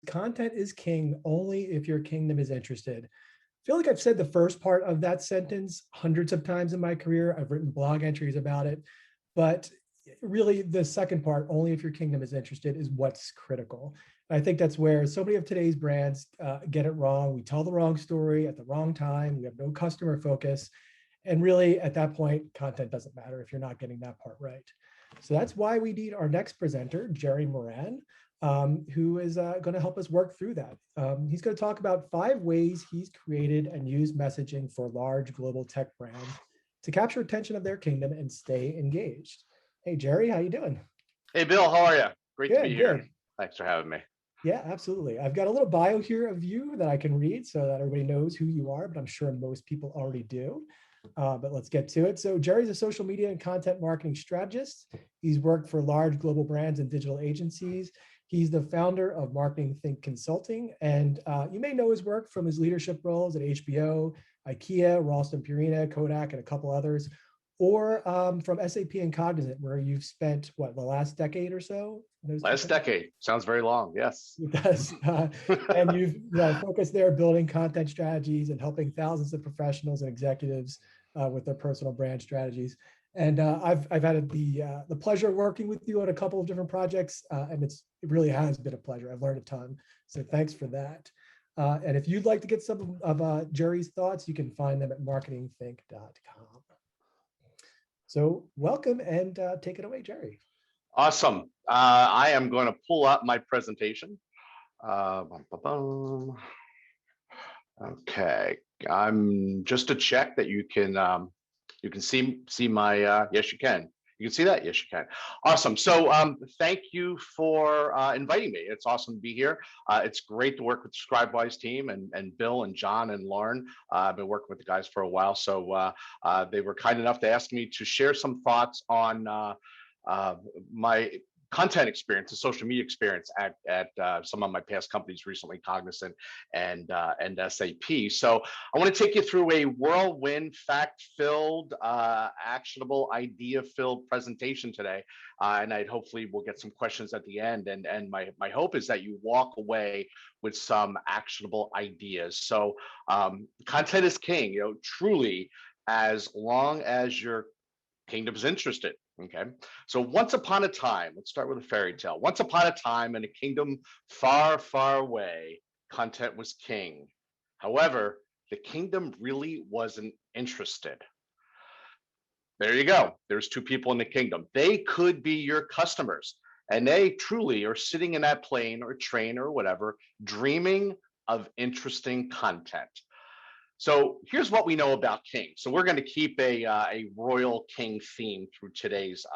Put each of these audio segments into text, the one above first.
content is king only if your kingdom is interested. I feel like I've said the first part of that sentence hundreds of times in my career. I've written blog entries about it, but really the second part, only if your kingdom is interested, is what's critical. I think that's where so many of today's brands get it wrong. We tell the wrong story at the wrong time. We have no customer focus. And really, at that point, content doesn't matter if you're not getting that part right. So that's why we need our next presenter, Gerry Moran, who is going to help us work through that. He's going to talk about 5 ways he's created and used messaging for large global tech brands to capture attention of their kingdom and stay engaged. Hey, Gerry, how you doing? Hey, Bill, how are you? Great to be Good, here. good. Thanks for having me. Yeah, absolutely. I've got a little bio here of you that I can read so that everybody knows who you are, but I'm sure most people already do. But let's get to it. So Gerry's a social media and content marketing strategist. He's worked for large global brands and digital agencies. He's the founder of Marketing Think Consulting, and you may know his work from his leadership roles at HBO, IKEA, Ralston Purina, Kodak, and a couple others, or from SAP and Cognizant, where you've spent, what, the last decade or so? Last decade. Sounds very long. Yes. It does. And you've focused there building content strategies and helping thousands of professionals and executives with their personal brand strategies. And I've had the pleasure of working with you on a couple of different projects, and it really has been a pleasure. I've learned a ton. So thanks for that. And if you'd like to get some of Gerry's thoughts, you can find them at marketingthink.com. So welcome, and take it away, Gerry. Awesome. I am going to pull up my presentation. Okay. I'm just to check that you can see my yes, you can. You can see that? Yes, you can. Awesome. So thank you for inviting me. It's awesome to be here. It's great to work with the ScribeWise team and Bill and John and Lauren. I've been working with the guys for a while. So they were kind enough to ask me to share some thoughts on my content experience and social media experience at some of my past companies, recently Cognizant and SAP. So I want to take you through a whirlwind, fact-filled, actionable, idea-filled presentation today, and hopefully we'll get some questions at the end. And my hope is that you walk away with some actionable ideas. So content is king. Truly, as long as your kingdom's interested. Okay, so once upon a time, let's start with a fairy tale. Once upon a time, in a kingdom far, far away, content was king. However, the kingdom really wasn't interested. There you go. There's 2 people in the kingdom. They could be your customers, and they truly are sitting in that plane or train or whatever, dreaming of interesting content. So here's what we know about kings. So we're going to keep a royal king theme through today's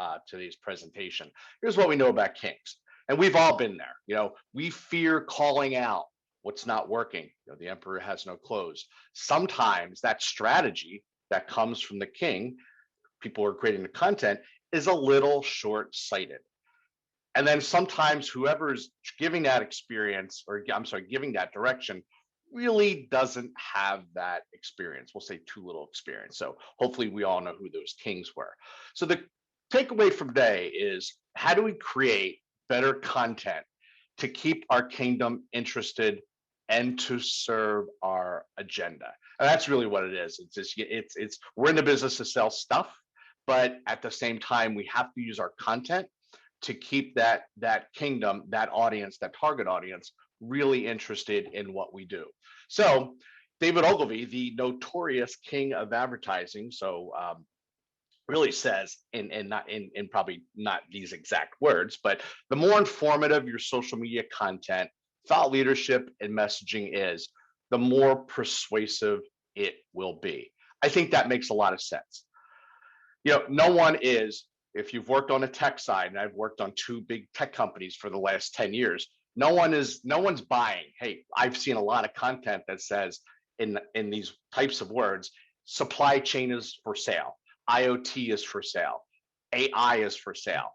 presentation. Here's what we know about kings, and we've all been there. We fear calling out what's not working. The emperor has no clothes. Sometimes that strategy that comes from the king, people who are creating the content, is a little short-sighted. And then sometimes whoever's giving that experience, or I'm sorry, giving that direction, really doesn't have that experience. We'll say too little experience. So hopefully we all know who those kings were. So the takeaway from today is, how do we create better content to keep our kingdom interested and to serve our agenda? And that's really what it is. It's we're in the business to sell stuff, but at the same time, we have to use our content to keep that kingdom, that audience, that target audience, really interested in what we do. So David Ogilvy, the notorious king of advertising, really says, in probably not these exact words, but the more informative your social media content, thought leadership, and messaging is, the more persuasive it will be. I think that makes a lot of sense. No one is, if you've worked on a tech side, and I've worked on 2 big tech companies for the last 10 years, no one's buying. Hey, I've seen a lot of content that says in these types of words, supply chain is for sale, IoT is for sale, AI is for sale.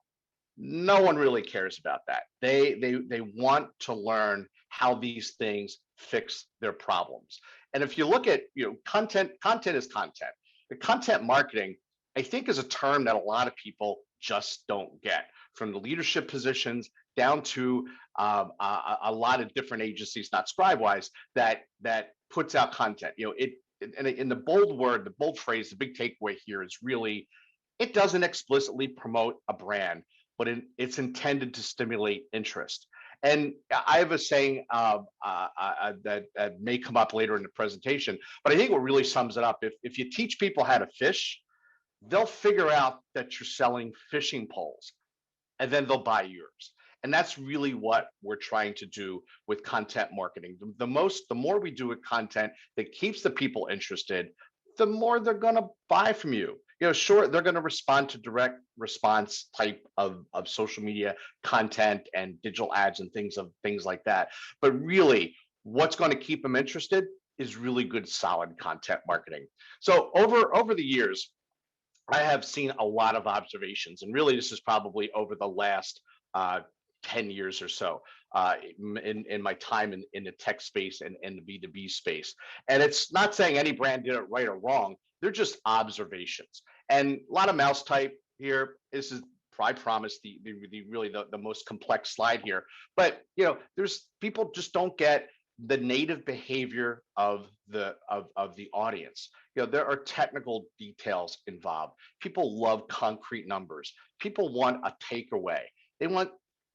No one really cares about that. They want to learn how these things fix their problems. And if you look at content is content. The content marketing, I think, is a term that a lot of people just don't get. from the leadership positions down to a lot of different agencies, not Scribewise, that puts out content. In the bold word, the bold phrase, the big takeaway here is really, it doesn't explicitly promote a brand, but it's intended to stimulate interest. And I have a saying that may come up later in the presentation, but I think what really sums it up, if you teach people how to fish, they'll figure out that you're selling fishing poles, and then they'll buy yours. And that's really what we're trying to do with content marketing. The more we do with content that keeps the people interested, the more they're going to buy from you. Sure, they're going to respond to direct response type of social media content and digital ads and things like that. But really, what's going to keep them interested is really good, solid content marketing. So over the years, I have seen a lot of observations, and really this is probably over the last 10 years or so in my time in the tech space and the B2B space. And it's not saying any brand did it right or wrong, they're just observations. And a lot of mouse type here. This is, I promise, the really the most complex slide here. But there's people just don't get the native behavior of the audience. There are technical details involved. People love concrete numbers. People want a takeaway. They want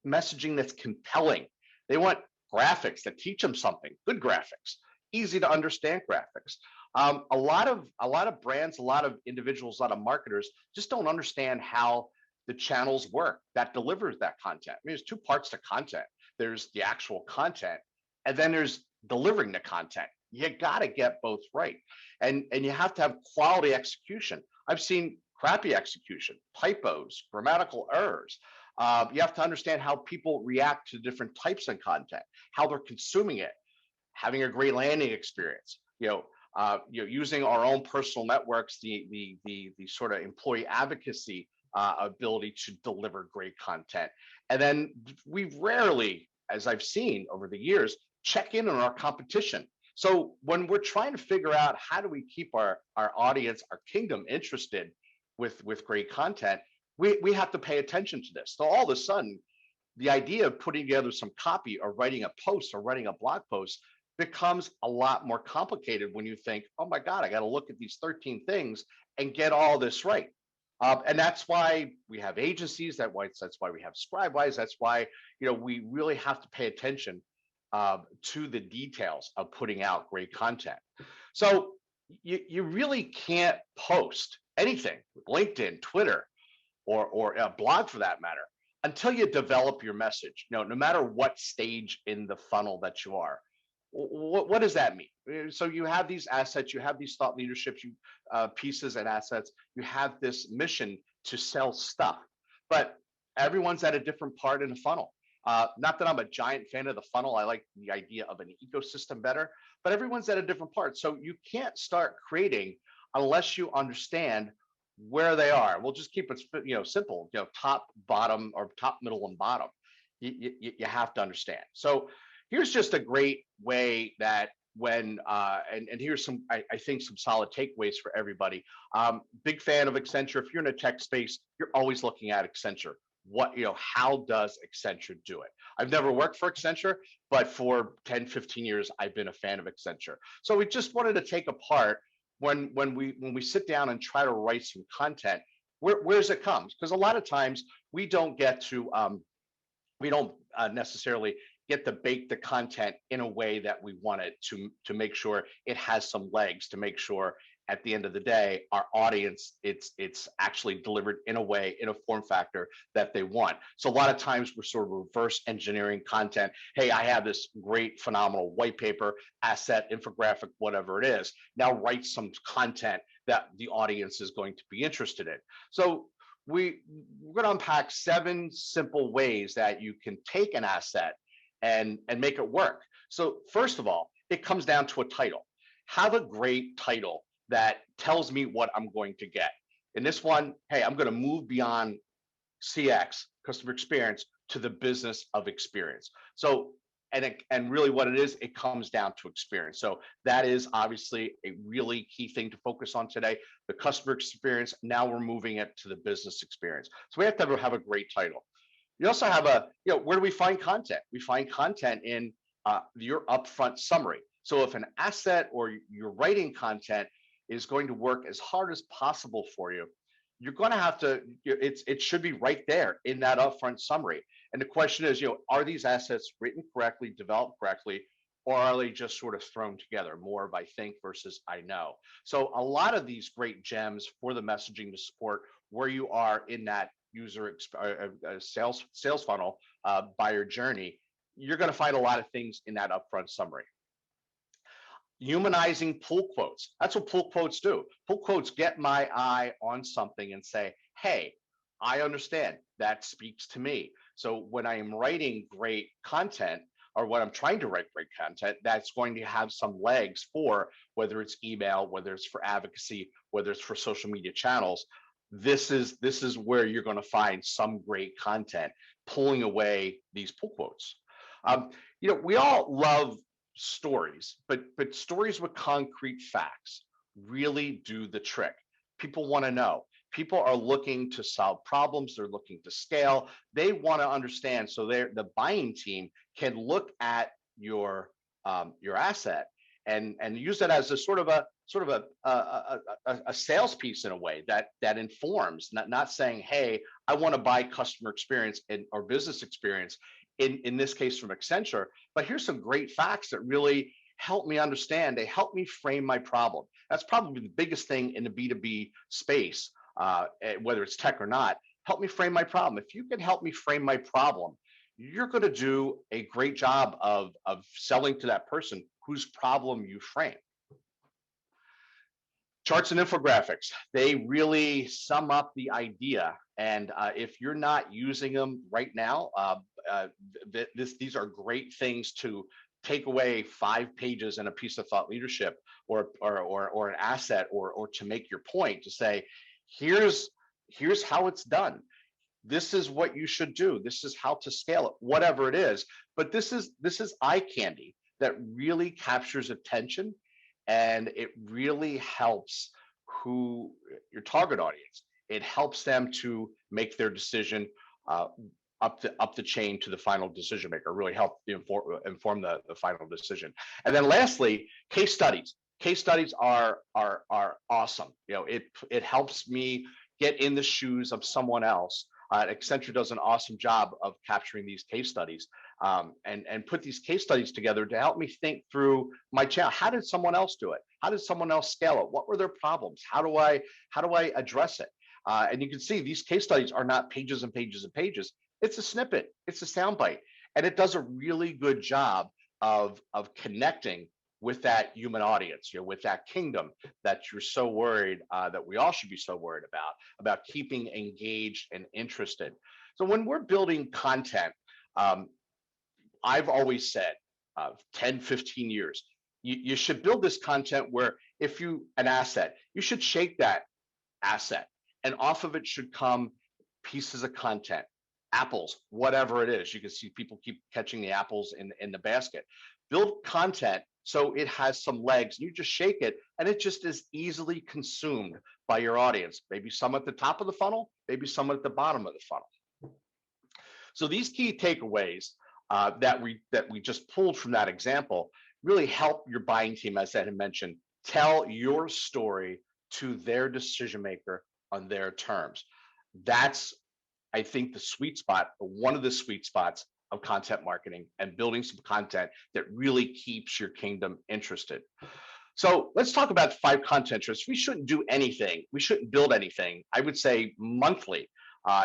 messaging that's compelling. They want graphics that teach them something. Good graphics, easy to understand graphics. A lot of brands, a lot of individuals, a lot of marketers just don't understand how the channels work that delivers that content. I mean, there's two parts to content. There's the actual content, and then there's delivering the content. You got to get both right, and you have to have quality execution. I've seen crappy execution, typos, grammatical errors. You have to understand how people react to different types of content, how they're consuming it, having a great landing experience. Using our own personal networks, the sort of employee advocacy ability to deliver great content. And then we rarely, as I've seen over the years, check in on our competition. So when we're trying to figure out how do we keep our audience, our kingdom interested with great content, we have to pay attention to this. So all of a sudden, the idea of putting together some copy or writing a post or writing a blog post becomes a lot more complicated when you think, oh my God, I got to look at these 13 things and get all this right. And that's why we have agencies. That's why we have Scribewise. That's why we really have to pay attention to the details of putting out great content. So you really can't post anything, LinkedIn, Twitter, or a blog for that matter, until you develop your message. No matter what stage in the funnel that you are. What does that mean? So you have these assets, you have these thought leadership pieces and assets, you have this mission to sell stuff, but everyone's at a different part in the funnel. Not that I'm a giant fan of the funnel. I like the idea of an ecosystem better, but everyone's at a different part. So you can't start creating unless you understand where they are. We'll just keep it simple, top, bottom, or top, middle, and bottom. You have to understand. So here's just a great way that when, and here's some, I think some solid takeaways for everybody. Big fan of Accenture. If you're in a tech space, you're always looking at Accenture. How does Accenture do it? I've never worked for Accenture, but for 10, 15 years, I've been a fan of Accenture. So we just wanted to take apart when we sit down and try to write some content, where's it comes? Because a lot of times we don't get to, we don't necessarily get to bake the content in a way that we want it to make sure it has some legs, to make sure at the end of the day, our audience, it's actually delivered in a way, in a form factor that they want. So a lot of times we're sort of reverse engineering content. Hey, I have this great, phenomenal white paper, asset, infographic, whatever it is. Now write some content that the audience is going to be interested in. So we're going to unpack 7 simple ways that you can take an asset and make it work. So first of all, it comes down to a title. Have a great title that tells me what I'm going to get. In this one, hey, I'm going to move beyond CX, customer experience, to the business of experience. So, and really what it is, it comes down to experience. So that is obviously a really key thing to focus on today, the customer experience. Now we're moving it to the business experience. So we have to have a great title. You also have a, where do we find content? We find content in your upfront summary. So if an asset or your writing content is going to work as hard as possible for you, you're going to have to, it should be right there in that upfront summary. And the question is, are these assets written correctly, developed correctly, or are they just sort of thrown together more of I think versus I know? So a lot of these great gems for the messaging to support where you are in that sales funnel, buyer journey, you're going to find a lot of things in that upfront summary. Humanizing pull quotes. That's what pull quotes do. Pull quotes get my eye on something and say, hey, I understand that speaks to me. So when I am writing great content, or when I'm trying to write great content, that's going to have some legs for whether it's email, whether it's for advocacy, whether it's for social media channels. This is where you're going to find some great content pulling away these pull quotes. We all love stories, but stories with concrete facts really do the trick. People want to know. People are looking to solve problems. They're looking to scale. They want to understand. So the buying team can look at your asset and use that as a sort of a sales piece in a way that informs, not saying, hey, I want to buy customer experience or business experience in this case from Accenture, but here's some great facts that really help me understand. They help me frame my problem. That's probably the biggest thing in the B2B space, whether it's tech or not. Help me frame my problem. If you can help me frame my problem, you're going to do a great job of selling to that person whose problem you frame. Charts and infographics, they really sum up the idea. And if you're not using them right now, these are great things to take away 5 pages in a piece of thought leadership or an asset or to make your point, to say, here's how it's done. This is what you should do. This is how to scale it, whatever it is. But this is eye candy that really captures attention, and it really helps your target audience. It helps them to make their decision up the chain to the final decision maker. Really help inform the final decision. And then lastly, case studies. Case studies are awesome. It helps me get in the shoes of someone else. Accenture does an awesome job of capturing these case studies and put these case studies together to help me think through my channel. How did someone else do it? How did someone else scale it? What were their problems? How do I address it? And you can see these case studies are not pages and pages and pages. It's a snippet. It's a soundbite, and it does a really good job of connecting with that human audience, with that kingdom that you're so worried, that we all should be so worried about keeping engaged and interested. So when we're building content, I've always said 10, 15 years, you should build this content where an asset, you should shake that asset, and off of it should come pieces of content, apples, whatever it is. You can see people keep catching the apples in the basket. Build content so it has some legs. You just shake it, and it just is easily consumed by your audience. Maybe some at the top of the funnel, maybe some at the bottom of the funnel. So these key takeaways that we just pulled from that example really help your buying team, as I had mentioned, tell your story to their decision maker on their terms. That's, I think, the sweet spot, one of the sweet spots of content marketing, and building some content that really keeps your kingdom interested. So let's talk about 5 content trends. We shouldn't do anything. We shouldn't build anything. I would say monthly,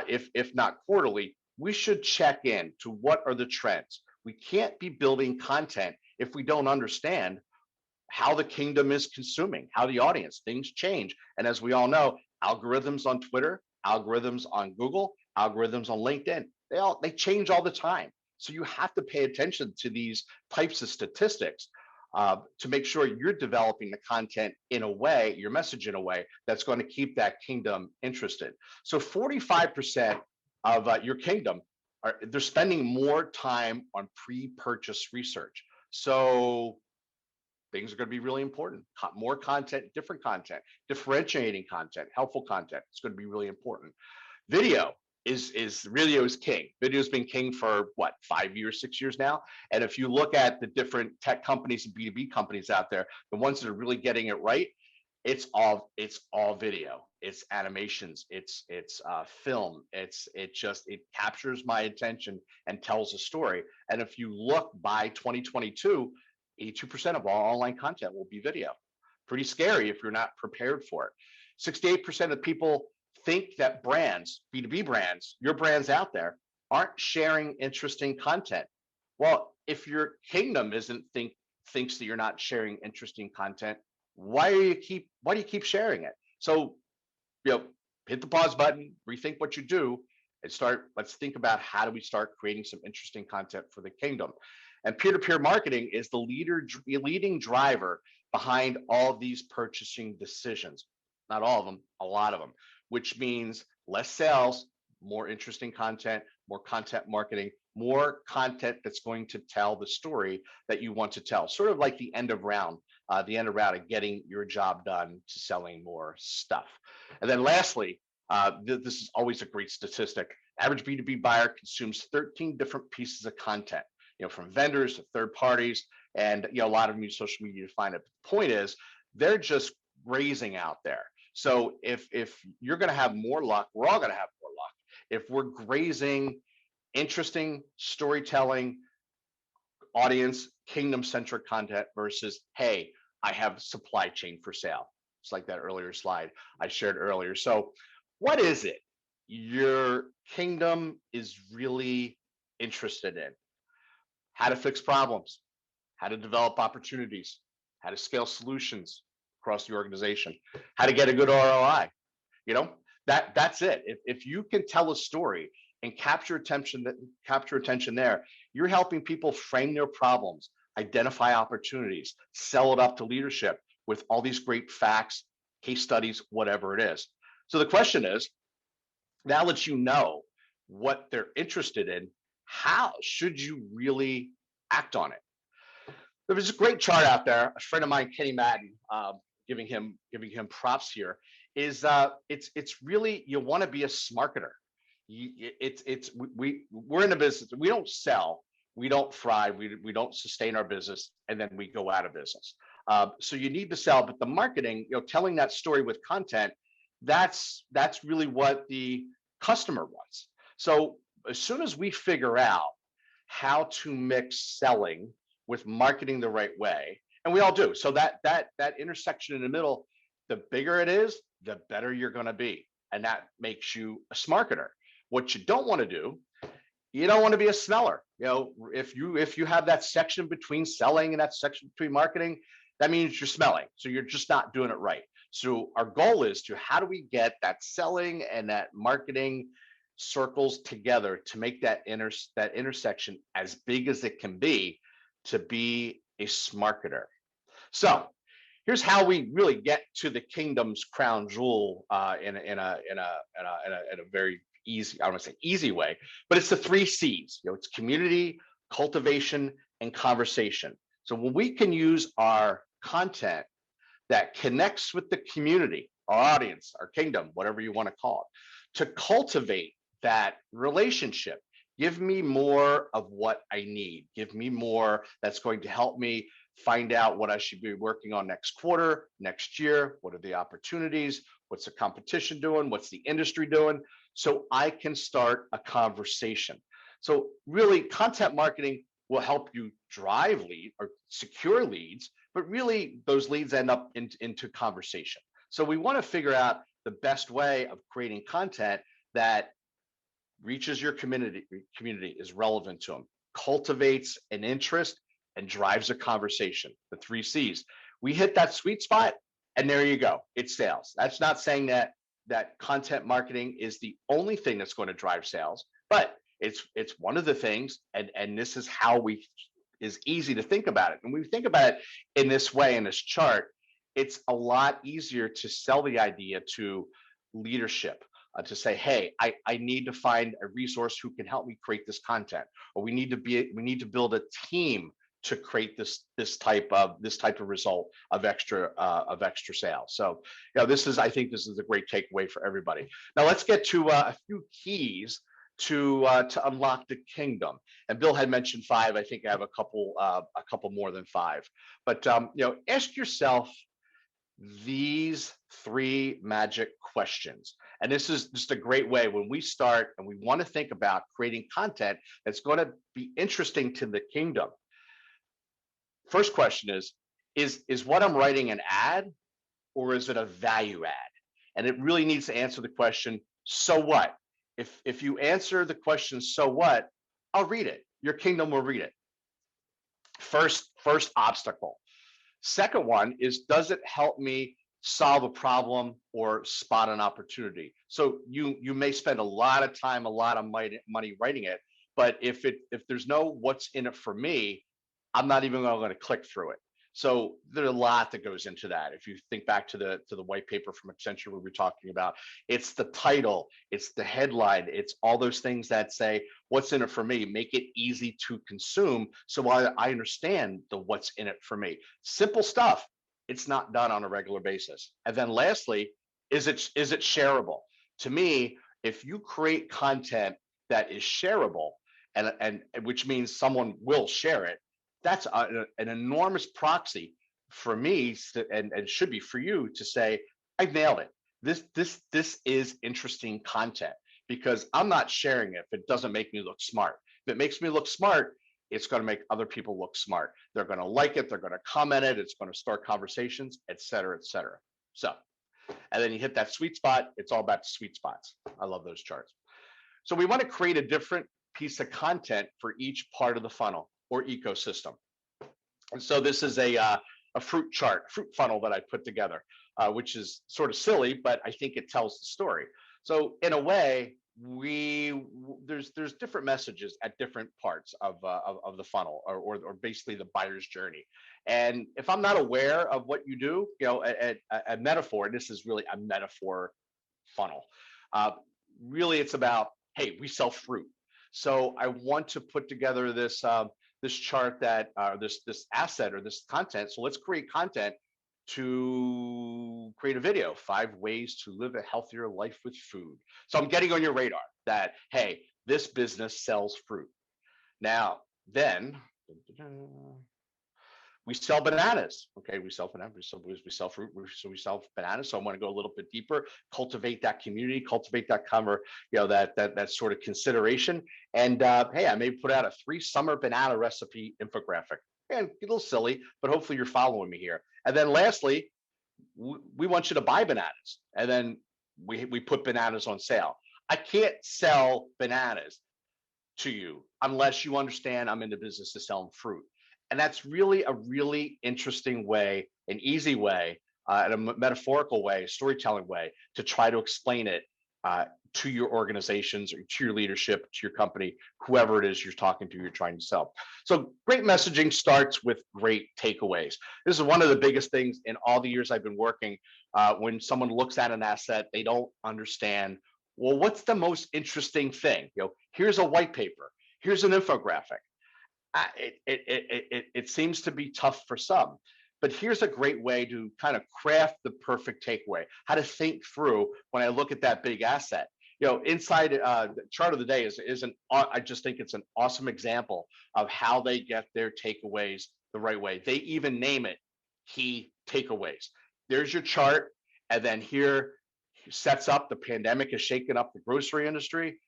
if not quarterly. We should check in to what are the trends. We can't be building content if we don't understand how the kingdom is consuming, how the audience, things change. And as we all know, algorithms on Twitter, algorithms on Google, algorithms on LinkedIn, they change all the time. So you have to pay attention to these types of statistics to make sure you're developing the content in a way, your message in a way that's going to keep that kingdom interested. So 45% of your kingdom, they're spending more time on pre-purchase research. So things are going to be really important. More content, different content, differentiating content, helpful content. It's going to be really important. Video. is video is king. Video's been king for what, 5 years, 6 years now. And if you look at the different tech companies and B2B companies out there, the ones that are really getting it right, it's all video. It's animations. It's film. It captures my attention and tells a story. And if you look by 2022, 82% of all online content will be video. Pretty scary if you're not prepared for it. 68% of people think that brands, B2B brands, your brands out there, aren't sharing interesting content. Well, if your kingdom isn't thinks that you're not sharing interesting content, why do you keep sharing it? So, hit the pause button, rethink what you do, and let's think about how do we start creating some interesting content for the kingdom. And peer-to-peer marketing is the leading driver behind all these purchasing decisions. Not all of them, a lot of them, which means less sales, more interesting content, more content marketing, more content that's going to tell the story that you want to tell. Sort of like the end of round of getting your job done to selling more stuff. And then lastly, this is always a great statistic. Average B2B buyer consumes 13 different pieces of content, from vendors to third parties, and a lot of them use social media to find it. But the point is, they're just grazing out there. So if you're going to have more luck, we're all going to have more luck if we're grazing interesting storytelling, audience, kingdom-centric content versus, hey, I have supply chain for sale. It's like that earlier slide I shared earlier. So what is it your kingdom is really interested in? How to fix problems, how to develop opportunities, how to scale solutions across the organization, how to get a good ROI. You know, that's it. If you can tell a story and capture attention there, you're helping people frame their problems, identify opportunities, sell it up to leadership with all these great facts, case studies, whatever it is. So the question is, now that you know what they're interested in, how should you really act on it? There was a great chart out there. A friend of mine, Kenny Madden, giving him props here, is it's really, you want to be a smarketer. We're in a business. We don't sell, we don't thrive, we don't sustain our business, and then we go out of business. So you need to sell, but the marketing, telling that story with content, that's really what the customer wants. So as soon as we figure out how to mix selling with marketing the right way, and we all do. So that intersection in the middle, the bigger it is, the better you're going to be, and that makes you a smarketer. What you don't want to do, you don't want to be a smeller. If you have that section between selling and that section between marketing, that means you're smelling. So you're just not doing it right. So our goal is to, how do we get that selling and that marketing circles together to make that intersection as big as it can be, to be a smarketer. So here's how we really get to the kingdom's crown jewel in a very easy, I don't want to say easy way, but it's the 3 C's. It's community, cultivation, and conversation. So when we can use our content that connects with the community, our audience, our kingdom, whatever you want to call it, to cultivate that relationship, give me more of what I need. Give me more that's going to help me find out what I should be working on next quarter, next year. What are the opportunities? What's the competition doing? What's the industry doing? So I can start a conversation. So really, content marketing will help you drive lead or secure leads, but really those leads end up into conversation. So we want to figure out the best way of creating content that reaches your community, is relevant to them, cultivates an interest, and drives a conversation. The 3 C's. We hit that sweet spot, and there you go. It's sales. That's not saying that content marketing is the only thing that's going to drive sales, but it's one of the things, and this is how is easy to think about it. And when we think about it in this way, in this chart, it's a lot easier to sell the idea to leadership, to say, hey, I need to find a resource who can help me create this content, or we need to build a team to create this type of result of extra sales. So, I think this is a great takeaway for everybody. Now let's get to a few keys to unlock the kingdom. And Bill had mentioned five. I think I have a couple more than five. But ask yourself these three magic questions. And this is just a great way when we start and we want to think about creating content that's going to be interesting to the kingdom. First question is what I'm writing an ad, or is it a value add? And it really needs to answer the question, so what? If you answer the question, so what, I'll read it. Your kingdom will read it. First obstacle. Second one is, does it help me solve a problem or spot an opportunity? So you may spend a lot of time, a lot of money writing it, but if there's no what's in it for me, I'm not even going to click through it. So there's a lot that goes into that. If you think back to the white paper from Accenture we were talking about, it's the title, it's the headline, it's all those things that say what's in it for me. Make it easy to consume, so I understand the what's in it for me. Simple stuff. It's not done on a regular basis. And then lastly, is it shareable? To me, if you create content that is shareable, and which means someone will share it, that's an enormous proxy for me, and should be for you, to say, I nailed it. This is interesting content, because I'm not sharing it if it doesn't make me look smart. If it makes me look smart, it's going to make other people look smart. They're going to like it. They're going to comment it. It's going to start conversations, et cetera, et cetera. So, and then you hit that sweet spot. It's all about the sweet spots. I love those charts. So we want to create a different piece of content for each part of the funnel or ecosystem. And so this is a fruit funnel that I put together, which is sort of silly, but I think it tells the story. So in a way, there's different messages at different parts of the funnel, or basically the buyer's journey. And if I'm not aware of what you do, a metaphor, this is really a metaphor funnel. Really, it's about, hey, we sell fruit. So I want to put together this chart that this asset or this content. So let's create content to create a video, 5 ways to live a healthier life with food. So I'm getting on your radar that, hey, this business sells fruit. Now, then we sell bananas. Okay, we sell bananas. We sell fruit. We sell bananas. So I want to go a little bit deeper, cultivate that community, cultivate that that sort of consideration. And hey, I may put out a 3 summer banana recipe infographic. And a little silly, but hopefully you're following me here. And then lastly, we want you to buy bananas. And then we put bananas on sale. I can't sell bananas to you unless you understand I'm in the business of selling fruit. And that's really a really interesting way, an easy way, and a metaphorical way, storytelling way to try to explain it to your organizations or to your leadership, to your company, whoever it is you're talking to, you're trying to sell. So great messaging starts with great takeaways. This is one of the biggest things in all the years I've been working. When someone looks at an asset, they don't understand, well, what's the most interesting thing? Here's a white paper. Here's an infographic. It seems to be tough for some, but here's a great way to kind of craft the perfect takeaway, how to think through when I look at that big asset. Inside the chart of the day I just think it's an awesome example of how they get their takeaways the right way. They even name it key takeaways. There's your chart. And then here sets up the pandemic has shaken up the grocery industry.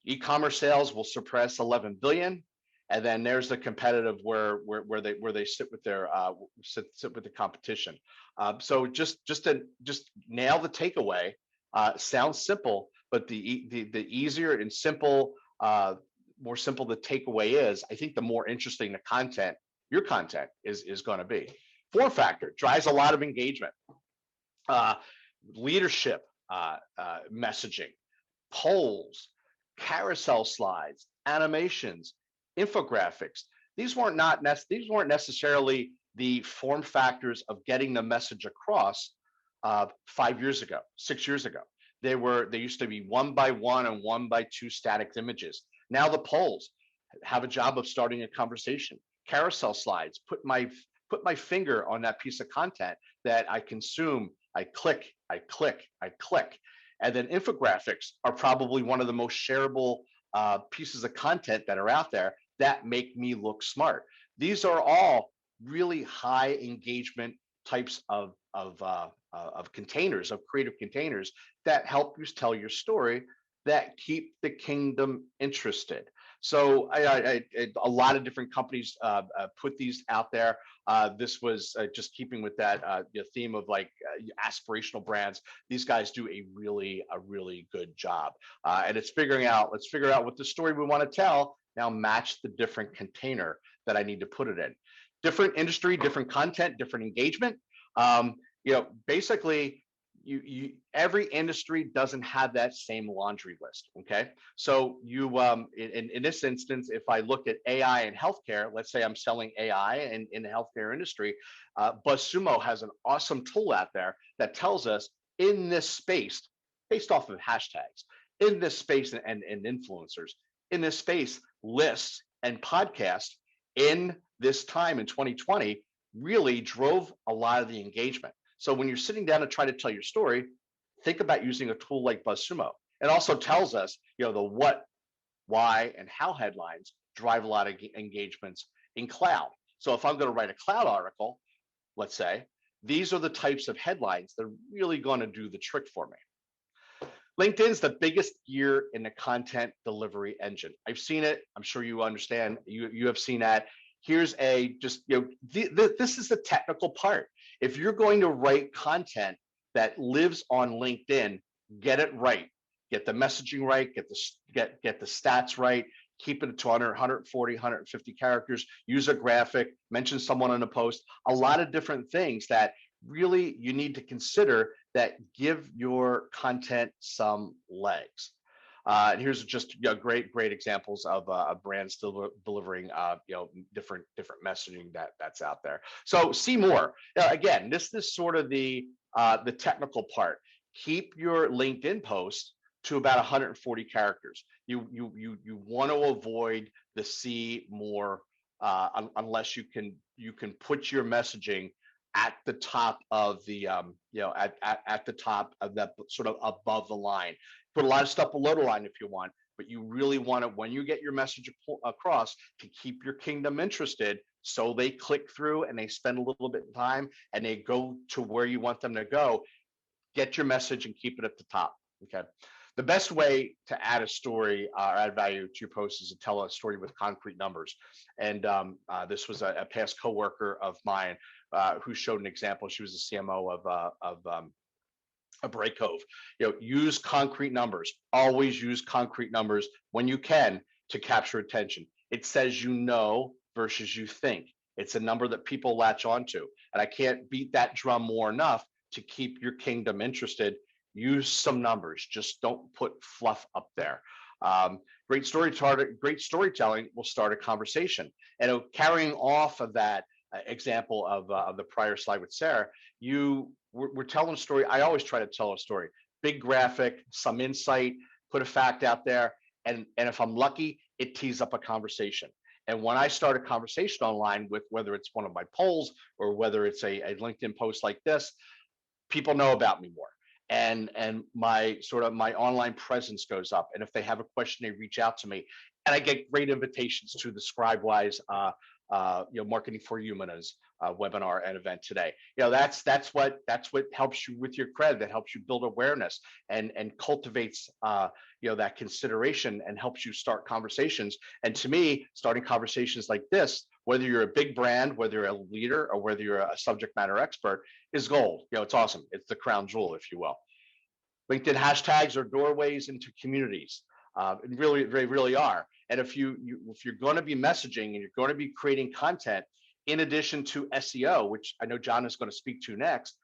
E-commerce sales will surpass 11 billion. And then there's the competitive where they sit with their sit with the competition. So just nail the takeaway. Sounds simple, but the easier and more simple the takeaway is, I think the more interesting the content, your content is going to be. Form factor drives a lot of engagement. Leadership messaging, polls, carousel slides, animations, infographics. These weren't necessarily the form factors of getting the message across 5 years ago, 6 years ago. They used to be 1 by 1 and 1 by 2 static images. Now the polls have a job of starting a conversation. carousel slides, put my finger on that piece of content that I consume. I click, I click, I click. And then infographics are probably one of the most shareable pieces of content that are out there that make me look smart. These are all really high engagement types of containers, of creative containers that help you tell your story, that keep the kingdom interested. So a lot of different companies put these out there. This was just keeping with that theme of like aspirational brands. These guys do a really good job, and it's figuring out. Let's figure out what the story we want to tell. Now match the different container that I need to put it in. Different industry, different content, different engagement. Basically, every industry doesn't have that same laundry list. Okay, so in this instance, if I look at AI in healthcare, let's say I'm selling AI in the healthcare industry, BuzzSumo has an awesome tool out there that tells us in this space, based off of hashtags, in this space and influencers, in this space, lists and podcasts in this time in 2020 really drove a lot of the engagement. So when you're sitting down to try to tell your story, think about using a tool like BuzzSumo. It also tells us, the what, why, and how headlines drive a lot of engagements in cloud. So if I'm going to write a cloud article, let's say, these are the types of headlines that are really going to do the trick for me. LinkedIn's the biggest gear in the content delivery engine. I've seen it. I'm sure you understand. You have seen that. Here's this is the technical part. If you're going to write content that lives on LinkedIn, get it right. Get the messaging right. Get the stats right. Keep it to 100, 140, 150 characters. Use a graphic. Mention someone in a post. A lot of different things that really you need to consider that give your content some legs. And here's just great examples of brands still delivering different messaging that's out there. So see more. Again, this is sort of the technical part. Keep your LinkedIn post to about 140 characters. You want to avoid the see more unless you can put your messaging at the top of the at the top of that, sort of above the line. Put a lot of stuff below the line if you want, but you really want to, when you get your message across, to keep your kingdom interested, so they click through and they spend a little bit of time and they go to where you want them to go. Get your message and keep it at the top. Okay. The best way to add a story or add value to your post is to tell a story with concrete numbers. And this was a past coworker of mine who showed an example. She was the CMO of a Break Cove. Use concrete numbers. Always use concrete numbers when you can to capture attention. It says versus you think. It's a number that people latch onto. And I can't beat that drum more enough to keep your kingdom interested. Use some numbers. Just don't put fluff up there. Great storytelling will start a conversation. And carrying off of that example of the prior slide with Sarah, we're telling a story. I always try to tell a story. Big graphic, some insight, put a fact out there, and if I'm lucky, it tees up a conversation. And when I start a conversation online with, whether it's one of my polls or whether it's a LinkedIn post like this, people know about me more. And my online presence goes up. And if they have a question, they reach out to me, and I get great invitations to the ScribeWise Marketing for Humans webinar and event today. That's what helps you with your cred, that helps you build awareness and cultivates that consideration and helps you start conversations. And to me, starting conversations like this, whether you're a big brand, whether you're a leader, or whether you're a subject matter expert, is gold. It's awesome. It's the crown jewel, if you will. LinkedIn hashtags are doorways into communities. Really, they really are. And if you're going to be messaging and you're going to be creating content, in addition to SEO, which I know John is going to speak to next,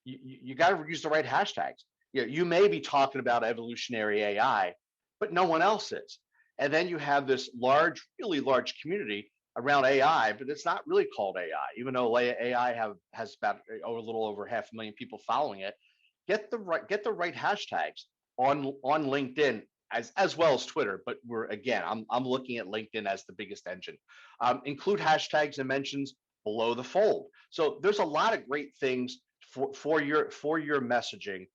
you got to use the right hashtags. You may be talking about evolutionary AI, but no one else is. And then you have this really large community around AI, but it's not really called AI, even though AI has about a little over 500,000 people following it. Get the right hashtags on LinkedIn as well as Twitter, but I'm looking at LinkedIn as the biggest engine. Include hashtags and mentions below the fold. So there's a lot of great things for your messaging.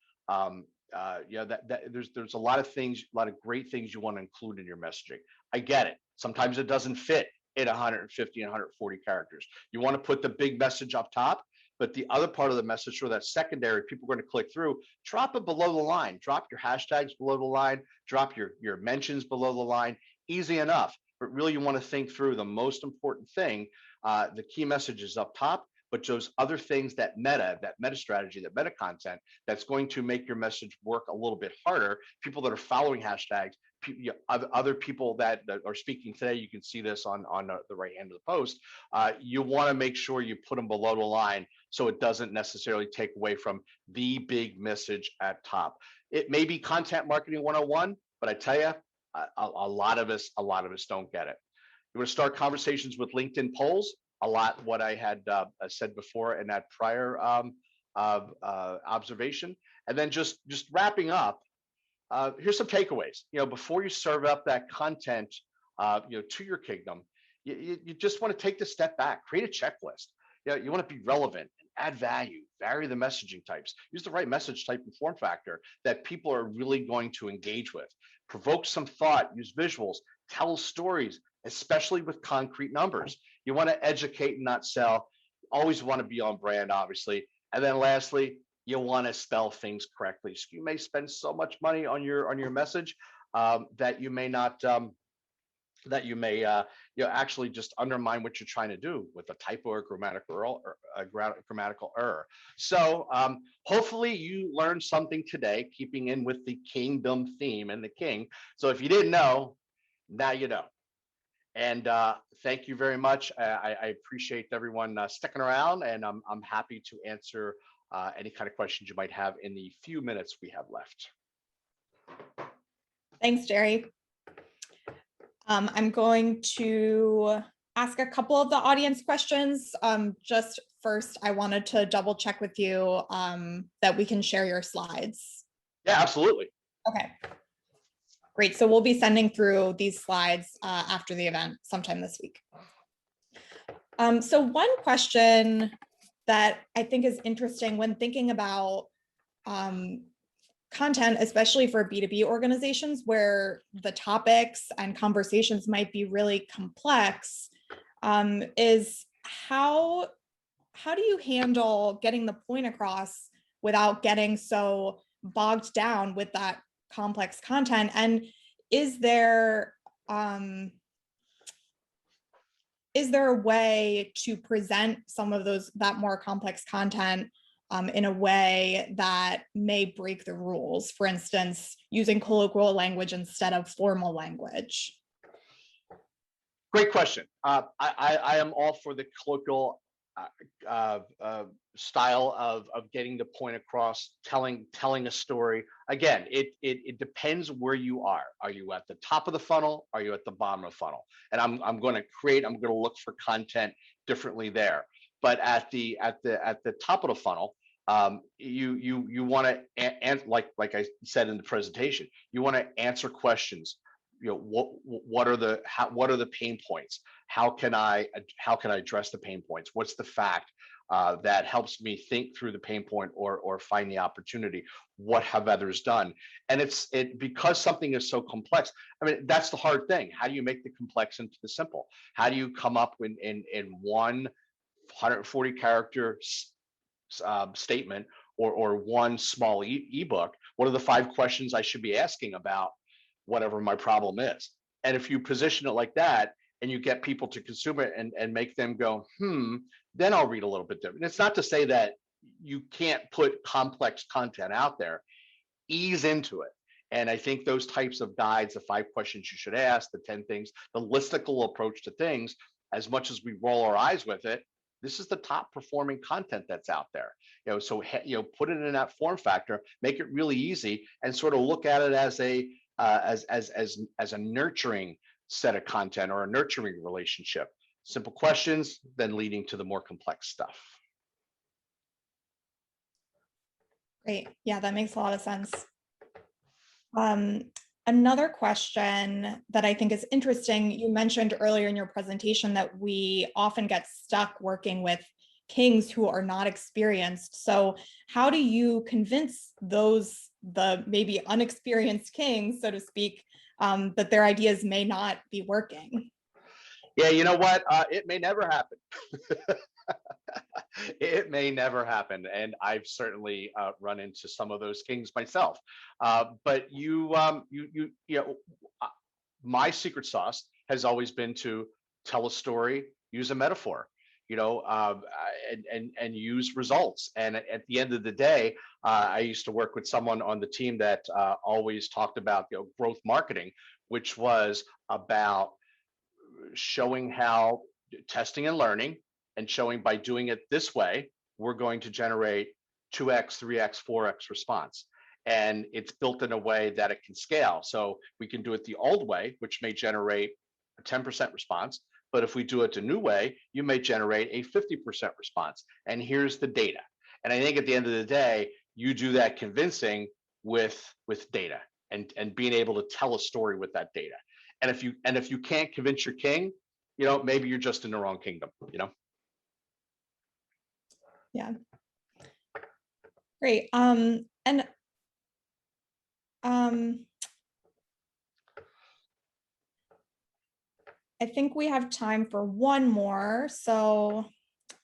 There's a lot of things, a lot of great things you want to include in your messaging. I get it. Sometimes it doesn't fit in 150 and 140 characters. You want to put the big message up top, but the other part of the message, or that secondary, people are going to click through, drop it below the line. Drop your hashtags below the line. Drop your mentions below the line. Easy enough. But really, you want to think through the most important thing. The key message is up top, but those other things, that meta strategy, that meta content, that's going to make your message work a little bit harder. People that are following hashtags, other people that are speaking today, you can see this on the right hand of the post. You want to make sure you put them below the line so it doesn't necessarily take away from the big message at top. It may be content marketing 101, but I tell you, a lot of us don't get it. You want to start conversations with LinkedIn polls. A lot what I had said before in that prior observation, and then just wrapping up. Here's some takeaways. Before you serve up that content, to your kingdom, you just want to take the step back, create a checklist. You want to be relevant, add value, vary the messaging types, use the right message type and form factor that people are really going to engage with. Provoke some thought, use visuals, tell stories, especially with concrete numbers. You want to educate and not sell. Always want to be on brand, obviously. And then lastly, you want to spell things correctly. So you may spend so much money on your message that you may not actually just undermine what you're trying to do with a typo or grammatical error. So hopefully you learned something today, keeping in with the kingdom theme and the king. So if you didn't know, now you know. And thank you very much. I appreciate everyone sticking around, and I'm happy to answer any kind of questions you might have in the few minutes we have left. Thanks, Gerry. I'm going to ask a couple of the audience questions. Just first, I wanted to double check with you that we can share your slides. Yeah, absolutely. Okay. Great. So we'll be sending through these slides after the event sometime this week. So one question that I think is interesting when thinking about content, especially for B2B organizations where the topics and conversations might be really complex, is how do you handle getting the point across without getting so bogged down with that complex content? And is there a way to present some of that more complex content in a way that may break the rules? For instance, using colloquial language instead of formal language. Great question. I am all for the colloquial style of getting the point across, telling a story. Again, it depends where you are. Are you at the top of the funnel? Are you at the bottom of the funnel? And I'm going to look for content differently there. But at the top of the funnel, you want to, and like I said in the presentation, you want to answer questions. What are the pain points? How can I address the pain points? What's the fact that helps me think through the pain point or find the opportunity? What have others done? And it's because something is so complex. I mean, that's the hard thing. How do you make the complex into the simple? How do you come up in one 140 character statement or one small ebook? What are the 5 questions I should be asking about whatever my problem is? And if you position it like that and you get people to consume it and make them go, then I'll read a little bit different. It's not to say that you can't put complex content out there. Ease into it. And I think those types of guides, the 5 questions you should ask, the 10 things, the listicle approach to things, as much as we roll our eyes with it, this is the top performing content that's out there. So put it in that form factor, make it really easy, and sort of look at it as a nurturing set of content or a nurturing relationship. Simple questions, then leading to the more complex stuff. Great. Yeah, that makes a lot of sense. Another question that I think is interesting, you mentioned earlier in your presentation that we often get stuck working with kings who are not experienced. So how do you convince the maybe unexperienced kings, so to speak, that their ideas may not be working? Yeah, you know what? It may never happen. It may never happen, and I've certainly run into some of those kings myself. But you know, uh, my secret sauce has always been to tell a story, use a metaphor, and use results. And at the end of the day, I used to work with someone on the team that always talked about growth marketing, which was about showing how testing and learning and showing by doing it this way, we're going to generate 2x, 3x, 4x response. And it's built in a way that it can scale. So we can do it the old way, which may generate a 10% response. But if we do it a new way, you may generate a 50% response. And here's the data. And I think at the end of the day, you do that convincing with data and being able to tell a story with that data. And if you can't convince your king, maybe you're just in the wrong kingdom. Yeah. Great. And I think we have time for one more. So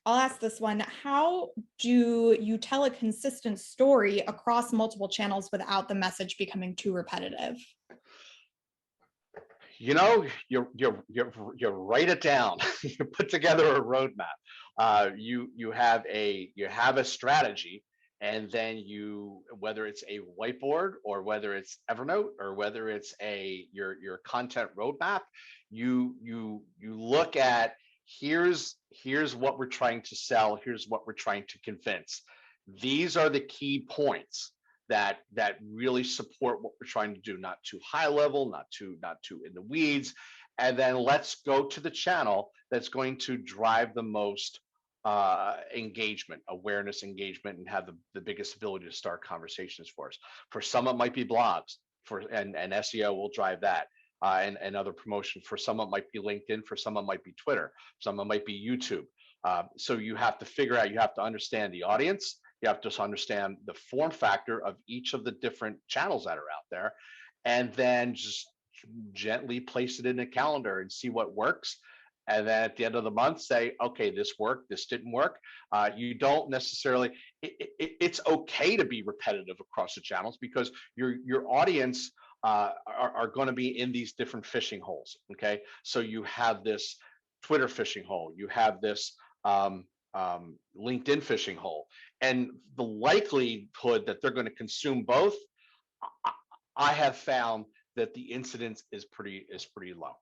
I'll ask this one. How do you tell a consistent story across multiple channels without the message becoming too repetitive? You write it down. You put together a roadmap. You have a strategy, and then whether it's a whiteboard or whether it's Evernote or whether it's your content roadmap, you look at here's what we're trying to sell, here's what we're trying to convince. These are the key points that really support what we're trying to do, not too high level, not too in the weeds. And then let's go to the channel that's going to drive the most engagement, awareness, engagement, and have the biggest ability to start conversations for us. For some, it might be blogs, and SEO will drive that. And other promotion. For some, it might be LinkedIn. For some, it might be Twitter. Some, it might be YouTube. So you have to figure out, you have to understand the audience. You have to understand the form factor of each of the different channels that are out there, and then just gently place it in a calendar and see what works. And then at the end of the month, say, okay, this worked, this didn't work. You don't necessarily, it's okay to be repetitive across the channels because your audience are going to be in these different fishing holes. Okay. So you have this Twitter fishing hole, you have this LinkedIn fishing hole, and the likelihood that they're going to consume both, I have found that the incidence is pretty low.